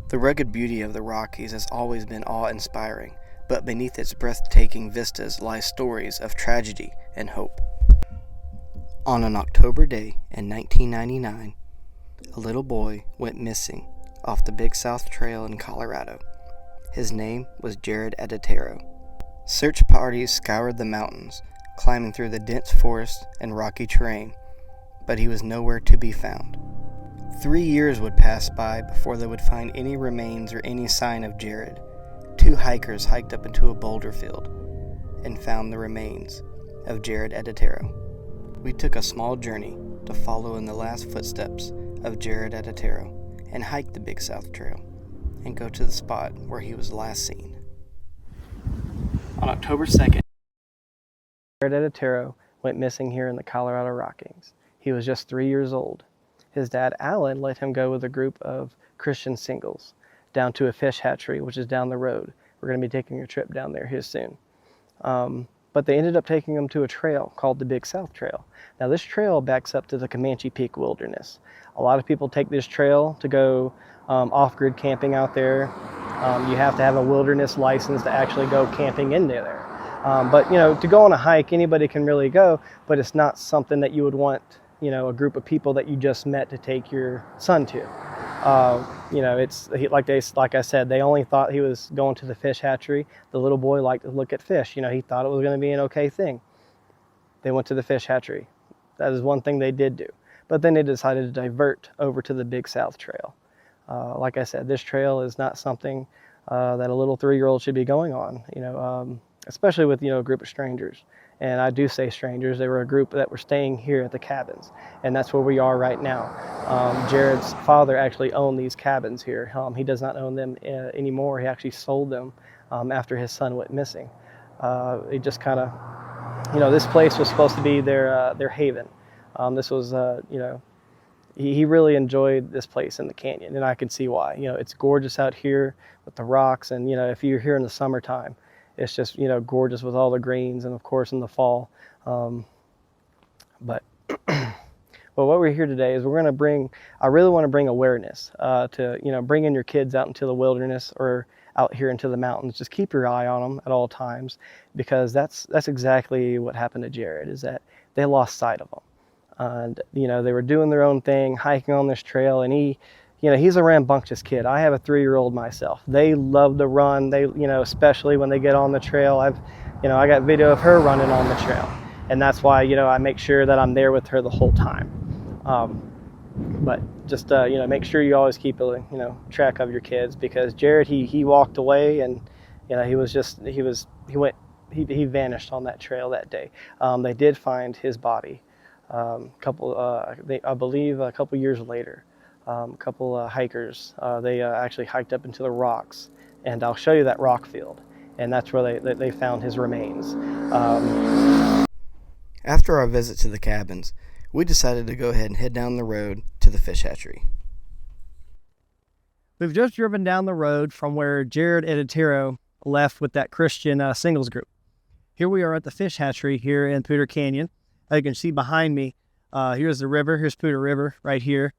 The rugged beauty of the Rockies has always been awe-inspiring, but beneath its breathtaking vistas lie stories of tragedy and hope. On an October day in 1999, a little boy went missing off the Big South Trail in Colorado. His name was Allyn Atadero. Search parties scoured the mountains, climbing through the dense forest and rocky terrain, but he was nowhere to be found. 3 years would pass by before they would find any remains or any sign of Jaryd. 2 hikers hiked up into a boulder field and found the remains of Allyn Atadero. We took a small journey to follow in the last footsteps of Allyn Atadero and hike the Big South Trail and go to the spot where he was last seen. On October 2nd, Allyn Atadero went missing here in the Colorado Rockies. He was just 3 years old. His dad, Allyn, let him go with a group of Christian singles down to a fish hatchery, which is down the road. We're going to be taking a trip down there here soon. But they ended up taking him to a trail called the Big South Trail. Now this trail backs up to the Comanche Peak Wilderness. A lot of people take this trail to go off-grid camping out there. You have to have a wilderness license to actually go camping in there. But to go on a hike, anybody can really go, but it's not something that you would want, a group of people that you just met to take your son to. Like I said, they only thought he was going to the fish hatchery. The little boy liked to look at fish. He thought it was going to be an okay thing. They went to the fish hatchery. That is one thing they did do. But then they decided to divert over to the Big South Trail. Like I said, this trail is not something that a little 3-year-old should be going on, especially with, a group of strangers. And I do say strangers. They were a group that were staying here at the cabins, and that's where we are right now. Jaryd's father actually owned these cabins here. He does not own them anymore. He actually sold them after his son went missing. It just kind of, this place was supposed to be their haven. This was, he really enjoyed this place in the canyon, and I can see why. It's gorgeous out here with the rocks, and if you're here in the summertime, it's just gorgeous with all the greens, and of course in the fall. But what we're here today is I really want to bring awareness to bring in your kids out into the wilderness or out here into the mountains. Just keep your eye on them at all times, because that's exactly what happened to Jaryd, is that they lost sight of him. And they were doing their own thing, hiking on this trail, and he's a rambunctious kid. I have a 3-year-old myself. They love to run. They, especially when they get on the trail. I got video of her running on the trail, and that's why, I make sure that I'm there with her the whole time. But just, make sure you always keep, track of your kids, because Jaryd, he walked away, and, he vanished on that trail that day. They did find his body, I believe a couple years later. A couple hikers, they actually hiked up into the rocks, and I'll show you that rock field, and that's where they found his remains. After our visit to the cabins, we decided to go ahead and head down the road to the fish hatchery. We've just driven down the road from where Allyn Atadero left with that Christian singles group. Here we are at the fish hatchery here in Poudre Canyon. As you can see behind me, here's the river. Here's Poudre River right here.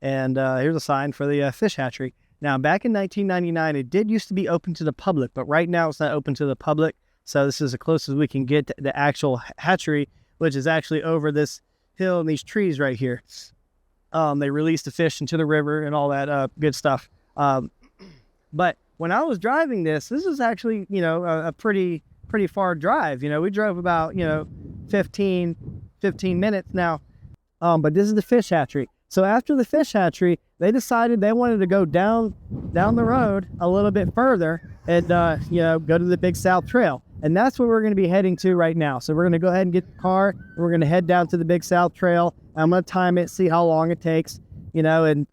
And here's a sign for the fish hatchery. Now, back in 1999, it did used to be open to the public, but right now it's not open to the public. So this is the closest we can get to the actual hatchery, which is actually over this hill and these trees right here. They released the fish into the river and all that good stuff. But when I was driving this was actually, a pretty far drive. We drove about, 15 minutes now. But this is the fish hatchery. So after the fish hatchery, they decided they wanted to go down the road a little bit further and, go to the Big South Trail. And that's where we're going to be heading to right now. So we're going to go ahead and get the car, and we're going to head down to the Big South Trail. I'm going to time it, see how long it takes, and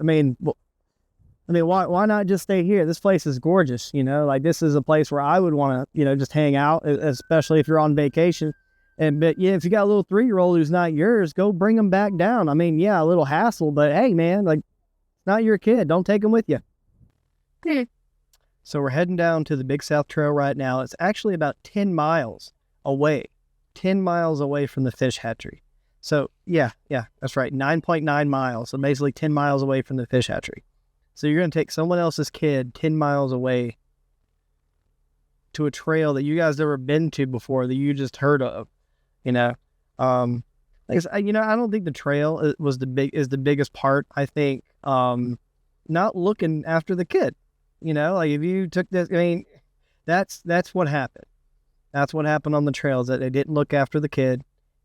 why not just stay here? This place is gorgeous, this is a place where I would want to, just hang out, especially if you're on vacation. But if you got a little 3-year-old who's not yours, go bring them back down. A little hassle, but hey, man, it's not your kid. Don't take them with you. So we're heading down to the Big South Trail right now. It's actually about 10 miles away. 10 miles away from the fish hatchery. So yeah, that's right. 9.9 miles. So basically 10 miles away from the fish hatchery. So you're going to take someone else's kid 10 miles away to a trail that you guys never been to before, that you just heard of, you know? Like I said, you know, I don't think the trail is the biggest part. I think not looking after the kid, you know, like if you took this, I mean, that's what happened. That's what happened on the trails, that they didn't look after the kid.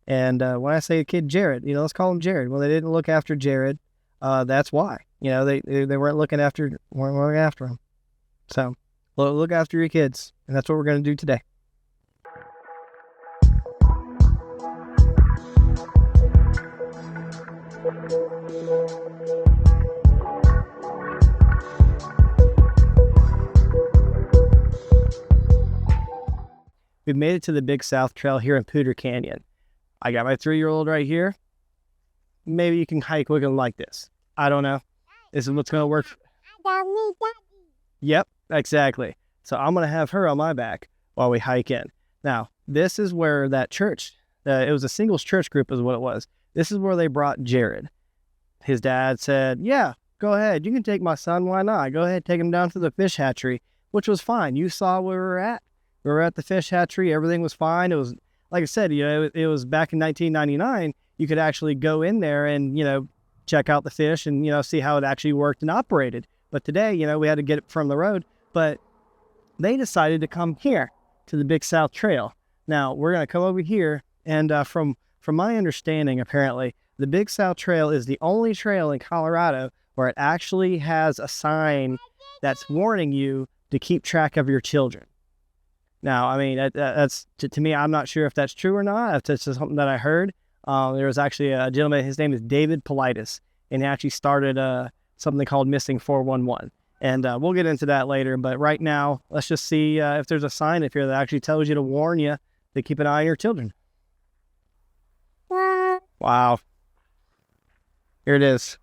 And when I say a kid, Jaryd, you know, let's call him Jaryd. Well, they didn't look after Jaryd. That's why, you know, they weren't looking after him. So look after your kids, and that's what we're going to do today. We've made it to the Big South Trail here in Poudre Canyon. I got my 3-year-old right here. Maybe you can hike with him like this. I don't know. This is what's going to work. Yep, exactly. So I'm going to have her on my back while we hike in. Now, this is where that church, it was a singles church group is what it was. This is where they brought Jaryd. His dad said, yeah, go ahead. You can take my son. Why not? Go ahead, take him down to the fish hatchery, which was fine. You saw where we were at. We were at the fish hatchery. Everything was fine. It was, like I said, you know, it was back in 1999. You could actually go in there and, you know, check out the fish and, you know, see how it actually worked and operated. But today, you know, we had to get it from the road. But they decided to come here to the Big South Trail. Now, we're going to come over here. And from my understanding, apparently, the Big South Trail is the only trail in Colorado where it actually has a sign that's warning you to keep track of your children. Now, I mean, that's to me, I'm not sure if that's true or not. If that's just something that I heard. There was actually a gentleman, his name is David Politis, and he actually started something called Missing 411. And we'll get into that later. But right now, let's just see if there's a sign up here that actually tells you to warn you to keep an eye on your children. Wow. Here it is.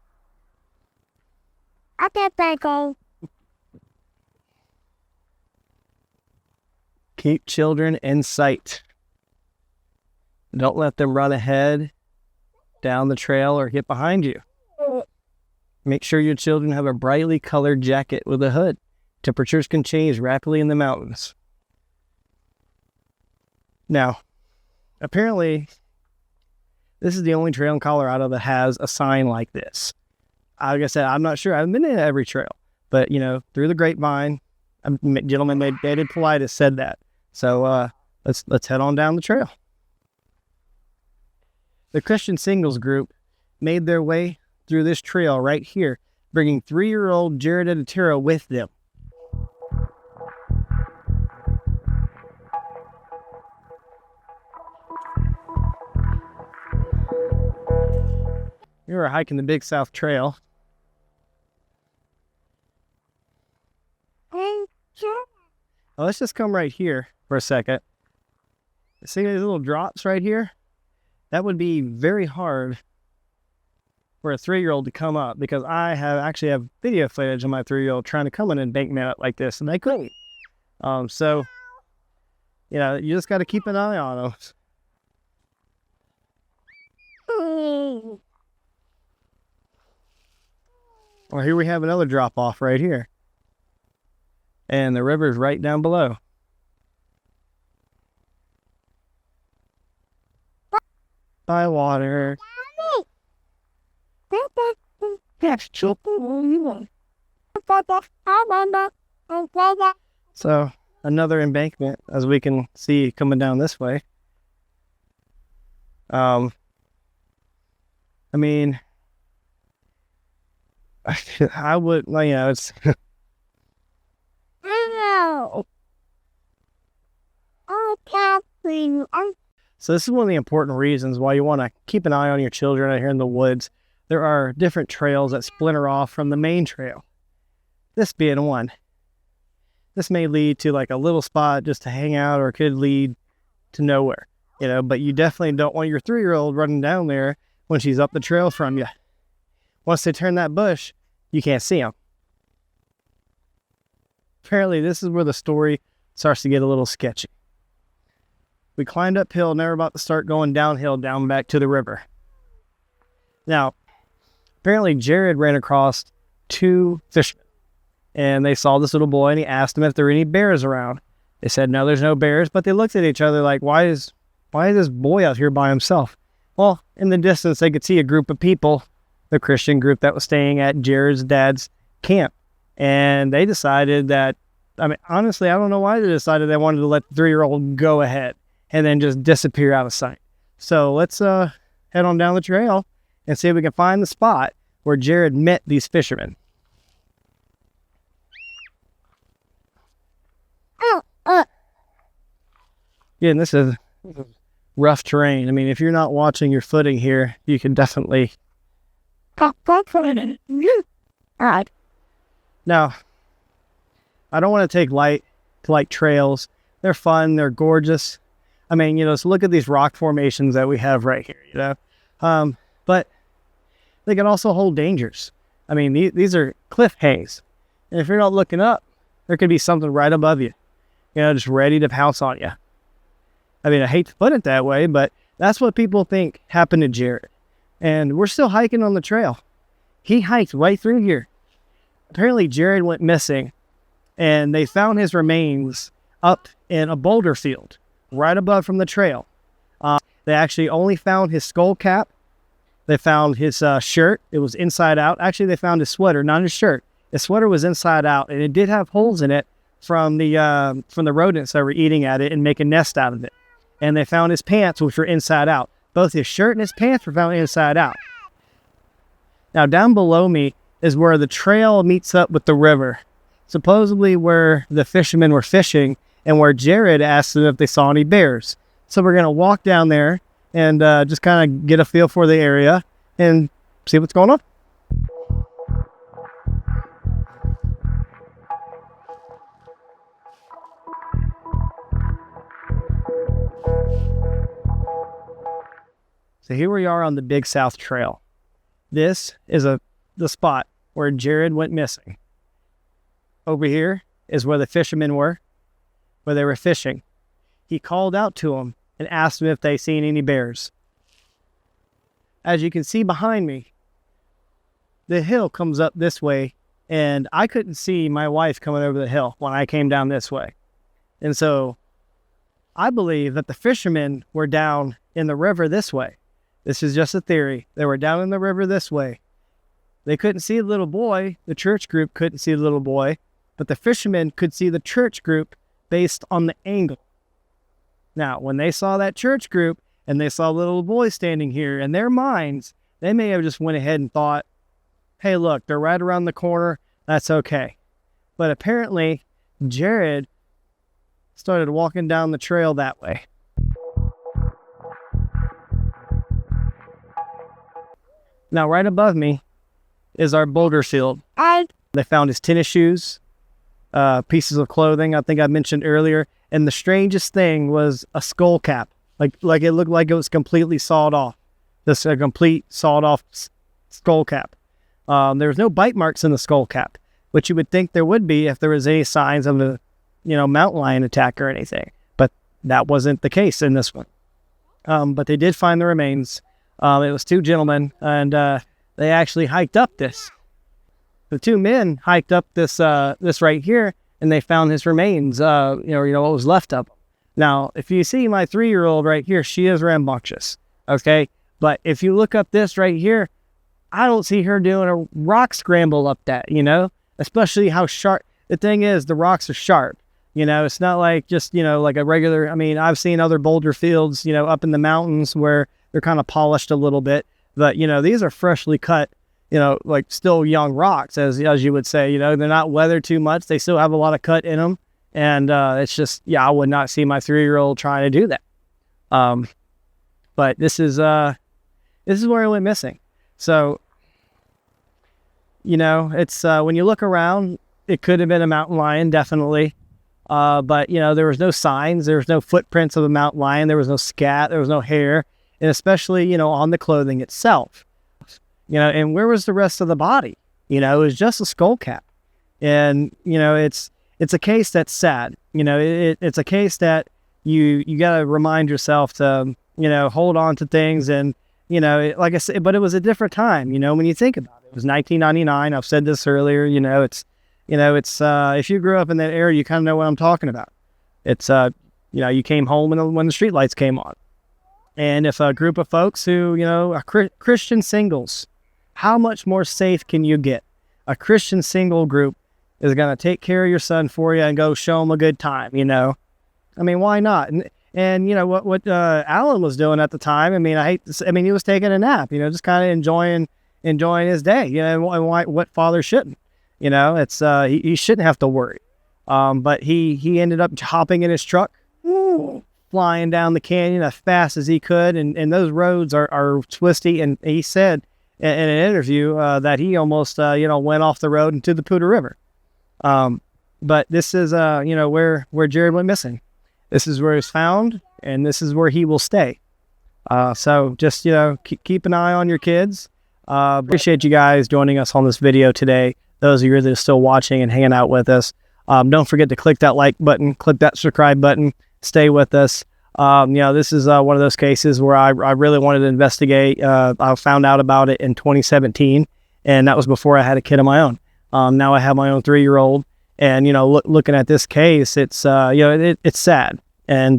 Keep children in sight. Don't let them run ahead, down the trail, or get behind you. Make sure your children have a brightly colored jacket with a hood. Temperatures can change rapidly in the mountains. Now, apparently, this is the only trail in Colorado that has a sign like this. Like I said, I'm not sure. I haven't been in every trail. But, you know, through the grapevine, a gentleman named David Politis said that. So let's head on down the trail. The Christian Singles group made their way through this trail right here, bringing 3-year-old Allyn Atadero with them. We were hiking the Big South Trail. Now, let's just come right here for a second. See these little drops right here? That would be very hard for a 3-year-old to come up, because I actually have video footage of my 3-year-old trying to come in an embankment up like this, and they couldn't. So, you know, you just got to keep an eye on them. Well, here we have another drop off right here. And the river's right down below. By water. So, another embankment, as we can see coming down this way. I mean, I would, well, you know, it's... So this is one of the important reasons why you want to keep an eye on your children out here in the woods. There are different trails that splinter off from the main trail. This being one. This may lead to like a little spot just to hang out, or it could lead to nowhere, you know, but you definitely don't want your 3-year-old running down there when she's up the trail from you. Once they turn that bush, you can't see them. Apparently, this is where the story starts to get a little sketchy. We climbed uphill and they're about to start going downhill down back to the river. Now, apparently Jaryd ran across two fishermen, and they saw this little boy, and he asked them if there were any bears around. They said, no, there's no bears, but they looked at each other like, why is this boy out here by himself? Well, in the distance, they could see a group of people, the Christian group that was staying at Jaryd's dad's camp. And they decided that, I mean, honestly, I don't know why they decided they wanted to let the 3-year-old go ahead and then just disappear out of sight. So let's head on down the trail and see if we can find the spot where Jaryd met these fishermen. Yeah, and this is rough terrain. I mean, if you're not watching your footing here, you can definitely... Now, I don't want to take light to like trails. They're fun. They're gorgeous. I mean, so look at these rock formations that we have right here, but they can also hold dangers. I mean, these are cliff hangs. And if you're not looking up, there could be something right above you, just ready to pounce on you. I mean, I hate to put it that way, but that's what people think happened to Jaryd. And we're still hiking on the trail. He hiked right through here. Apparently, Jaryd went missing, and they found his remains up in a boulder field right above from the trail. They actually only found his skull cap. They found his shirt. It was inside out. Actually, they found his sweater, not his shirt. His sweater was inside out, and it did have holes in it from the rodents that were eating at it and making nests out of it. And they found his pants, which were inside out. Both his shirt and his pants were found inside out. Now, down below me is where the trail meets up with the river, supposedly where the fishermen were fishing and where Jaryd asked them if they saw any bears. So we're going to walk down there and just kind of get a feel for the area and see what's going on. So here we are on the Big South Trail. This is the spot where Jaryd went missing. Over here is where the fishermen were, where they were fishing. He called out to them and asked them if they seen any bears. As you can see behind me, the hill comes up this way, and I couldn't see my wife coming over the hill when I came down this way. And so I believe that the fishermen were down in the river this way. This is just a theory. They were down in the river this way. They couldn't see the little boy. The church group couldn't see the little boy, but the fishermen could see the church group based on the angle. Now, when they saw that church group and they saw the little boy standing here, in their minds, they may have just went ahead and thought, hey, look, they're right around the corner. That's okay. But apparently, Jaryd started walking down the trail that way. Now, right above me is our boulder field. They found his tennis shoes, pieces of clothing, I think I mentioned earlier. And the strangest thing was a skull cap. Like it looked like it was completely sawed off. This a complete sawed off skull cap. There was no bite marks in the skull cap, which you would think there would be if there was any signs of a, mountain lion attack or anything. But that wasn't the case in this one. But they did find the remains. It was two gentlemen, and they actually hiked up this. The two men hiked up this right here, and they found his remains, what was left of him. Now, if you see my 3-year-old right here, she is rambunctious, okay? But if you look up this right here, I don't see her doing a rock scramble up that, especially how sharp. The thing is, the rocks are sharp. It's not like just, like a regular, I've seen other boulder fields, up in the mountains where they're kind of polished a little bit. But, these are freshly cut, like still young rocks, as you would say. They're not weathered too much. They still have a lot of cut in them. And it's just, I would not see my 3-year-old trying to do that. But this is where it went missing. So, it's when you look around, it could have been a mountain lion, definitely. But, there was no signs. There was no footprints of a mountain lion. There was no scat. There was no hair. And especially, on the clothing itself. And where was the rest of the body? It was just a skull cap. And, it's a case that's sad. It's a case that you got to remind yourself to, hold on to things and like I said, but it was a different time, when you think about it. It was 1999. I've said this earlier, it's if you grew up in that area, you kind of know what I'm talking about. It's, you came home when the streetlights came on. And if a group of folks who, Christian singles, how much more safe can you get? A Christian single group is going to take care of your son for you and go show him a good time, I mean, why not? And what Allyn was doing at the time, he was taking a nap, just kind of enjoying his day, and what father shouldn't, it's, he shouldn't have to worry. But he ended up hopping in his truck, flying down the canyon as fast as he could. And those roads are twisty. And he said in an interview, that he almost, went off the road into the Poudre River. But this is, where Jaryd went missing. This is where he's found, and this is where he will stay. So just, keep an eye on your kids. Appreciate you guys joining us on this video today. Those of you that are still watching and hanging out with us, don't forget to click that like button, click that subscribe button, stay with us. This is one of those cases where I really wanted to investigate. I found out about it in 2017, and that was before I had a kid of my own. Now I have my own 3-year-old, and, looking at this case, it's, it's sad. And,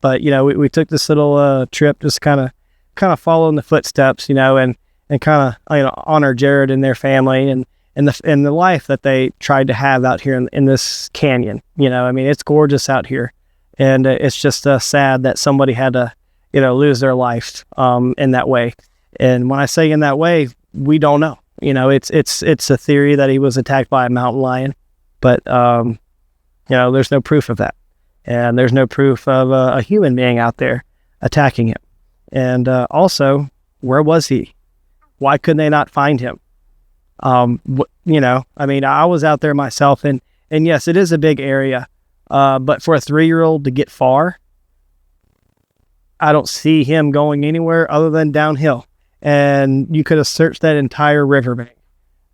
but, we took this little, trip, just kind of following the footsteps, and kind of, honor Jaryd and their family and the life that they tried to have out here in this canyon. It's gorgeous out here. And it's just sad that somebody had to, lose their life in that way. And when I say in that way, we don't know. It's a theory that he was attacked by a mountain lion, but there's no proof of that, and there's no proof of a human being out there attacking him. And also, where was he? Why couldn't they not find him? I was out there myself, and yes, it is a big area. But for a 3-year-old to get far, I don't see him going anywhere other than downhill. And you could have searched that entire riverbank.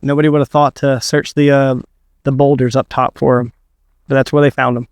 Nobody would have thought to search the boulders up top for him, but that's where they found him.